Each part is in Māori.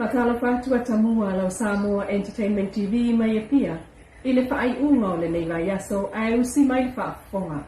Patala whātua tamua lau Samoa Entertainment TV mai e pia, I le whaai unga o le nei vai aso ai usi mai le whaafonga.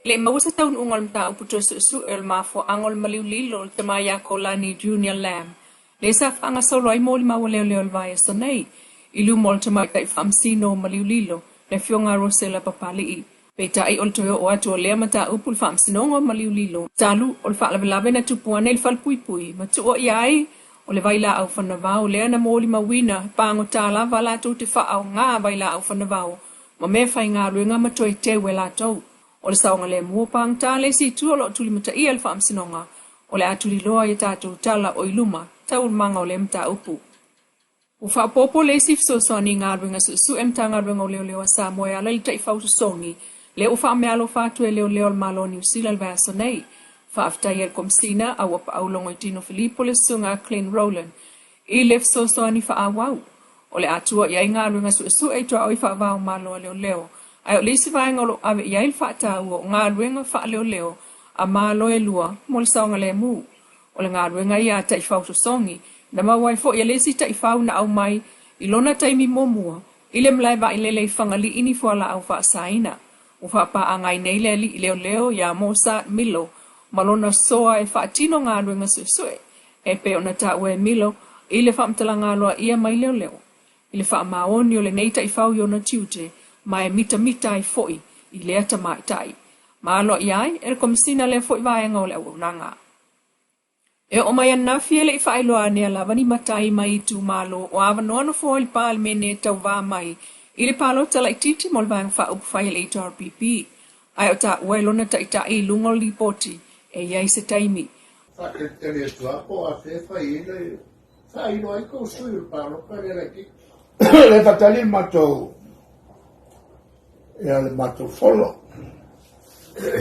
Le mausa taun unga le mta uputo su el mafo angol maliulilo te mai a Kolani Junior Lamb. Le sa whanga solo ai moli maua leo le vai aso nei, ilu mol te mai kai whamsino maliulilo, le fionga rosela papalii. Peta ai oltoyo o atu o lea mata upul whamsinongo maliulilo. Talu o le whaalawelawe na tupuane le whalpuipui, ma tu o iai, o le vaila au whanavau, lea na moli mawina, pango tala vala tu te whaau ngā vaila au whanavau, ma me whai ngā ruenga matoi te wela tau. O le saonga le mua pang tale si tuolo tuli mata ia le whamsinonga, o le atuli loa i tātou tala o iluma, tau manga o le mta upu. O whaapopo le si fsosoni ngā ruenga su emta ngā ruenga o leo leo a Samoa, ala li tai whautu songi, le o wha mealo whātue leo leo al malo New Zealand vaso nei. Whaaftai el komstina a wapa au longo I tino Filipo le sunga Clean Roland. I lef so ni wha awau. O le atua iai ngā runga su e toa oi wha awau malo leo leo. Ai o lisi vai ngolo ave iai le wha ua o ngā runga wha leo leo a malo e lua mo le saonga le mu. O le ngā runga ia tai whautu songi. Na mawai fo ia lesi tai whau na au mai I lona taimi momua. I le mlai va I lelei whangali ini fuala au wha saina. O whapa angai nei le li leo leo ya mosa milo. Malona soa e whaatino ngā ruenga susue. E pe ona ta ue milo, I le whaamtala ngā loa ia mai leo leo. I le wha maoni o le neita I whau yona tiute, ma e mita I foi, I le ata mai tai. Ma alo iai, e le komisina le foi vaenga o le au nanga. E o mai anna fie le I whaeloa nea lavani matai mai tu malo, o avanoa no fo il pāl mene tau vā mai, I le pālo tala I titi mol vang wha upu whai le HRPP. Ai o ta ue lona ta I lungo li poti, e iai se taimi. E le tuapo a te whai no ai kou sui o pālo kare la ki. Le tatali matou, e ale matou folo.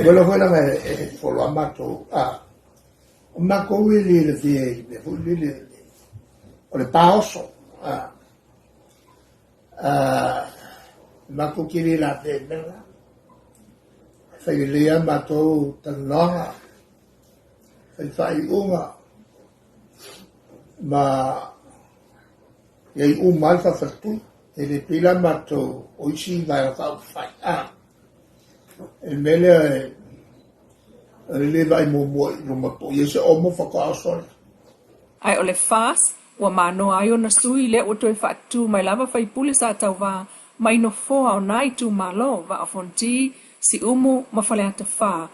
Welo wela me folo a matou, o mako wili le fie, me fu lili, o le paoso, mako kiri la te mena. Fai lea matou tanonga, fai unga, ma iei uma alfa fatu, e le pila matou oisi vai o kau fai e mele le vai mo matou, iei se omo whakao sori. Ai o le fas, ua mano ai o na sui le o toi fatu mai lava fai pule sa tau va, mai no foa o nai tu malo va a fonti, si umu ma fale ata wha,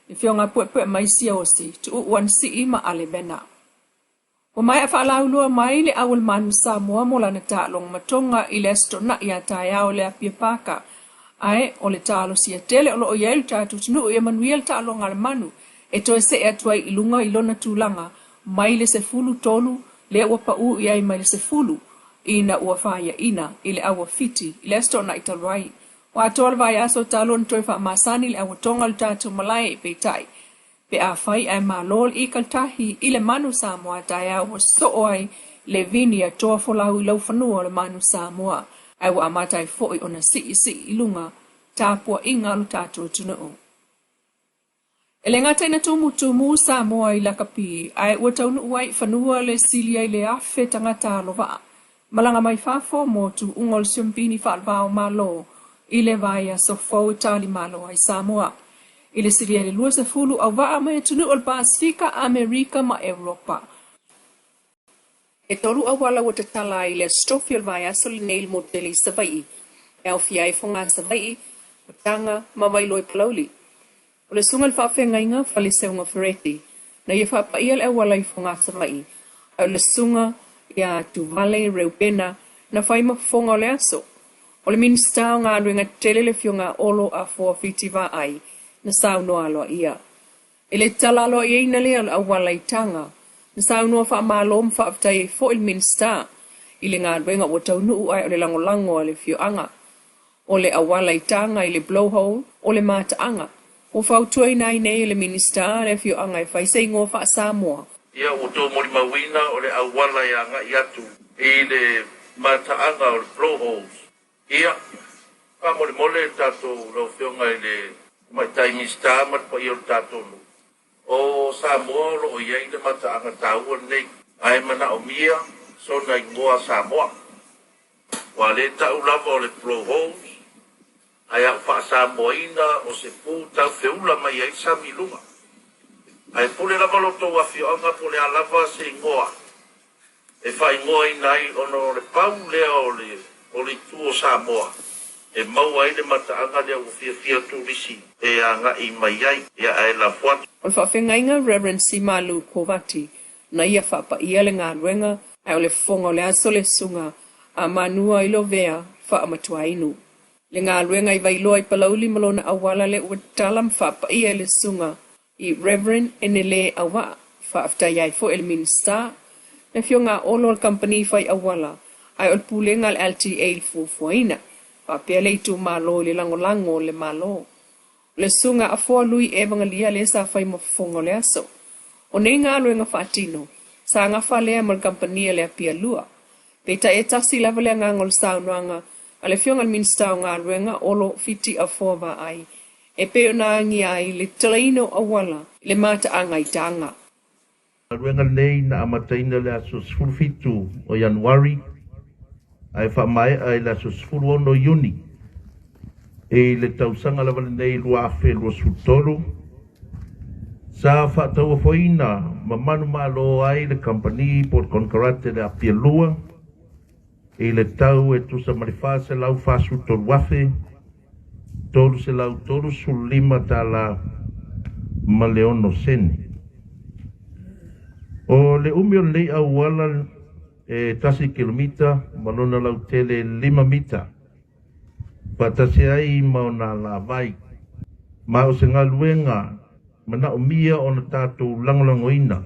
I whionga pue mai si osi, tu uan si I ma ale bena. O mai a whaalau lua mai le awal manu Samoa mo lana tālong matonga I le asto na I a tāia o le apia pāka. Ai, o le tālo si a tele o lo o iailu tātu tunu o ia manuia le tālong ala manu, e toe se e atuai I lunga I lona tūlanga, mai le se fulu tolu, le ua pa u iai mai le se fulu, ina ua whaia ina, I le awa fiti, I le asto na I taluai. Wa tol vai aso talon toi fa masani le awa tonga le tātu malai e peitai. Pe a fai ai malol I kaltahi I le manu Samoa taia o so oi le vini a toa folau I lau whanua le manu Samoa. Ai wa amatai foi ona si I lunga tāpua inga lu tātu tunuu. E le ngata ina tumu Samoa I lakapi, ai ua taunu uai whanua le silia I le afe tangata alova. Malanga mai fafo mo tu ungol siumpini whaalvao malo. I le vai a sofo Itali malo ai Samoa. I le siria le lua se fulu au waa mai tunu o Pasifika, Amerika ma Europa. E toru au wala wata tala I le strofi al vai aso le neil modeli savai. E au fiai fonga savai, patanga, ma vai loi palauli. O le sunga le whawhenga inga whale seunga fereti. Na ia whapa ia le wala I fonga savai. Au le sunga ia tu vale reupena na whaima fonga o le aso. O le minista o ngā ruenga tele le fionga olo a fua fiti wa ai, na sau noa aloa ia. E le tala aloa ia ina lea a wala I tanga, na sau noa wha maalom wha aftai fo il minista, I le ngā ruenga o tau nuu ai o le langolango a le fioanga. O le a wala I tanga I le blowhole, o le mata anga. O whau tuai nai nei le minista le fioanga I whaisei ngō wha Samoa. Ia o tō mori mawina o le a wala I anga I atu, I le mata anga o le blowholes. Ia, ka mole tato lau whionga I le mai tai mista mat pa iau tato. o Samoa lo o iai le mataanga taua nei ai mana o mia so na ingoa Samoa wa le tau lava o le Pro Holes ai au wha Samoaina o se pū tau whiula mai ai Samilunga ai pule lava lo tau a whioanga pule a lava se ingoa e wha ingoa inai ono le pau lea o le tuo Samoa e mau ai le mataanga lea o fia turisi e anga i mai ai e ai la fuatu. O le whawhengainga Reverend Simalu Kovati na ia whapa ia le ngā ruenga ai o le fonga o le aso le sunga a manua ilo vea wha amatua inu. Le ngā ruenga i vailoa i palauli malona awala le ua talam whapa ia le sunga i Reverend Enele awa wha aftai ai fo el minister na fio ngā olo al company whai awala ai o le pulenga le LTA fuafuaina wha pia le itu malo le langolango le malo. Le sunga a fua lui e vangalia le sa fai mafongo le aso. O nei ngā luenga whaatino, sa ngā whalea mal kampania le apia lua. Peita e tasi lava le ngangol saunuanga, a le fionga minsta o ngā luenga olo fiti a fua va ai. E peo na angi ai le talaino awala, le mata anga i tanga. Luenga nei na amataina le aso sfulfitu o Januari, ai wha mai ai le aso sfuluono Juni. E le tausanga lava nei lua afe lua sutoro. Sa whaataua foina, mamanu malo ai le company por conkarate le apia lua. E le tau e tusa marifaa se lau fasu toru wafe. Toru se lau toru sulima ta la maleono sene. O le umio lei au wala e tasi kilomita, malona lau tele 5 mita. Patase ai mauna la vai. Ma o se ngā luenga, mana o mia o na tātou langolangoina.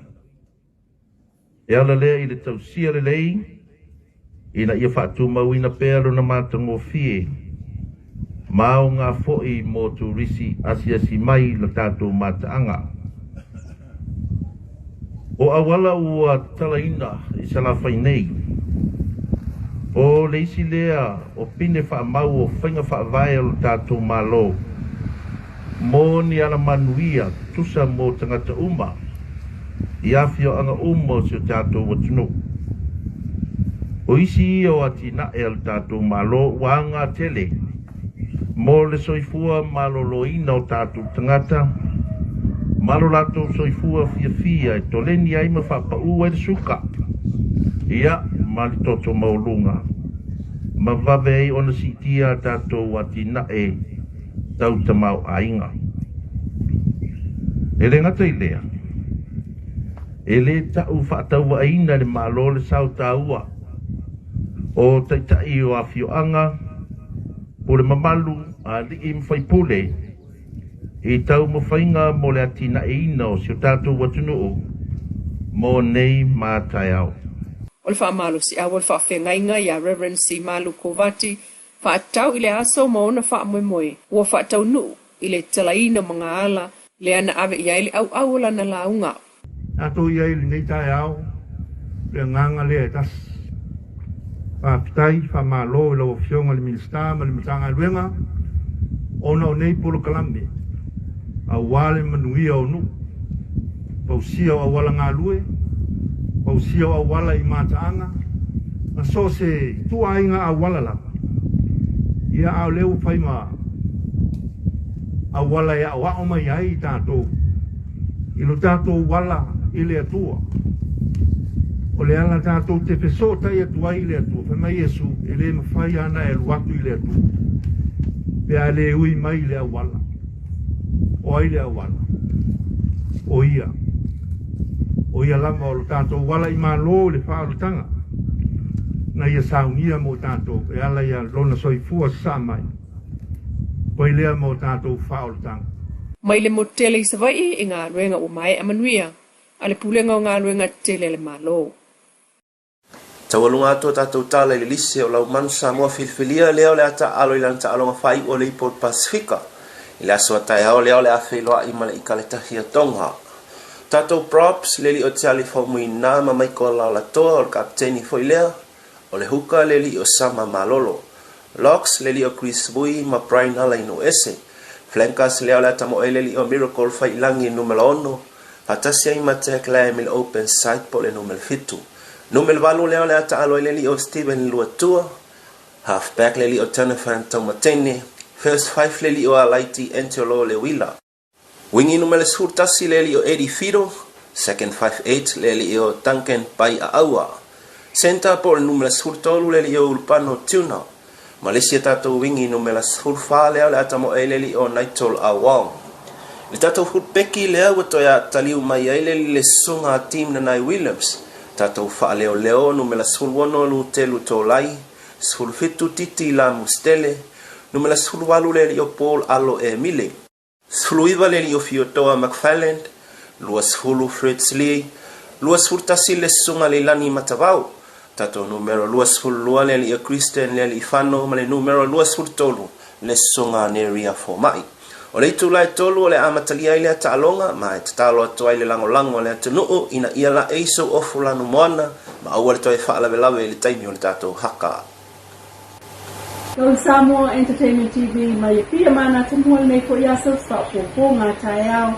E ala lea i le tausia le lei, ina ia whaatu mauina pēro na mātango fie. Ma o ngā fo'i mō turisi asiasi mai la tātou mātaanga. O awala ua talaina i salawhai nei. O leisi lea o pine wha mau o whainga wha vai o tātou malo. Mō ni ala manuia tusa mō tangata uma. I awhio anga uma si o tātou watunu. O isi o ati na e al tātou malo wa anga tele. Mō le soifua malo loina o tātou tangata. Malo lato soifua fia fia e toleni ai ma wha pa ua e suka. Ia, mali toto maulunga. Ma vave ona sitia tātou ati na e tau tamau ainga. E le ngata i lea. E le tau whaatau aina le malo le sau taua. O taitai o awhioanga. O le mamalu a li im whaipule. E tau mawhainga mo le ati na e ina o si o tātou watunuu. Mo nei mātai au. O le whaamalo si awa le whaawhengainga ia Reverend Simalu Kovati, whaatau i le aso maona whaamoemoe, ua whaatau nuu i le talaina mga ala, le ana ave ia ili au awala na launga. Ato ia ili nei tae au, le nganga le e tas. Whaapitai, whaamalo i lau fionga le minista, ma le matanga luenga, ona o nei polo kalambe. A wale manuia o nu, pausia o awala ngā lue, pausia o awala i mātaanga, na so se tuainga awala la. Ia au leo whaima awala ia o ao mai ai tātou. Ilo tātou wala i le atua. O le ala tātou te peso tai atua i le atua. Whaima Iesu e le mawhai ana e luatu i le atua. Pea le ui mai le awala. O ai le awala. O ia. O ia lama o lo tātou wala i malo le whaalutanga. Na ia saungia mo tātou e ala ia lona soifua sa mai. Poi lea mo tātou whaalutanga. Mai le motele i savai i ngā ruenga o mai amanuia, a le pulenga o ngā ruenga tele le malo. Tawalunga ato tātou tala i le lise o lau manu Samoa Filifilia leo le ata alo i lanta alonga whai o le Ipol Pasifika. I le aso atai hao leo le awhiloa i male i kaletahi a tonga. Tātou props le li o te ali whaumui nā ma mai ko lau la toa o le kapteni foi lea. O le huka le li o Sama Malolo. Locks le li o Chris Bui ma Brian Ala ino ese. Flankas leo le atamo e le li o Miracle Fai Langi numero 1. Patasi ai matek la emil open site po le numel fitu. Numel valu leo le ata alo le li o Steven Luatua. Halfback le li o Tanafan Taumatene. First 5 le li o Alaiti Entolo le Wila. Wingi numel surtasi le li o Eddie Fido. Second 5-8 le li o Duncan Pai Aua. Center po le numel surtolu le li o Ulpano Tuna. Malaysia tato wingi numel surfa leo le ata mo e le li o Naitol Awang. Le tato hutpeki lea wato ya taliu mai aile le sunga team na Nai Williams. Tato faa leo numela sulwano lu telu tolai. Sulfitu titi la mustele. Numela sulwalu le li o Paul Alo e Mile. Suluiva le li o Fiotoa McFarland. Luas hulu Fritz Lee. Luas hurtasi le sunga le lani matavau. Tato numero luas hulua le li o Christian le li fano. Male numero luas hurtolu le sunga neria formai. O le tulai tolu o le amatalia ile ata alonga, ma e tatalo atua ile lango le ata nuu, ina ia la eiso ofu lanu moana, ma aua le toi wha lawe le taimi o le tato haka. Lau Samoa Entertainment TV mai pia mana tumua nei ko yaso sa po ngā tai au.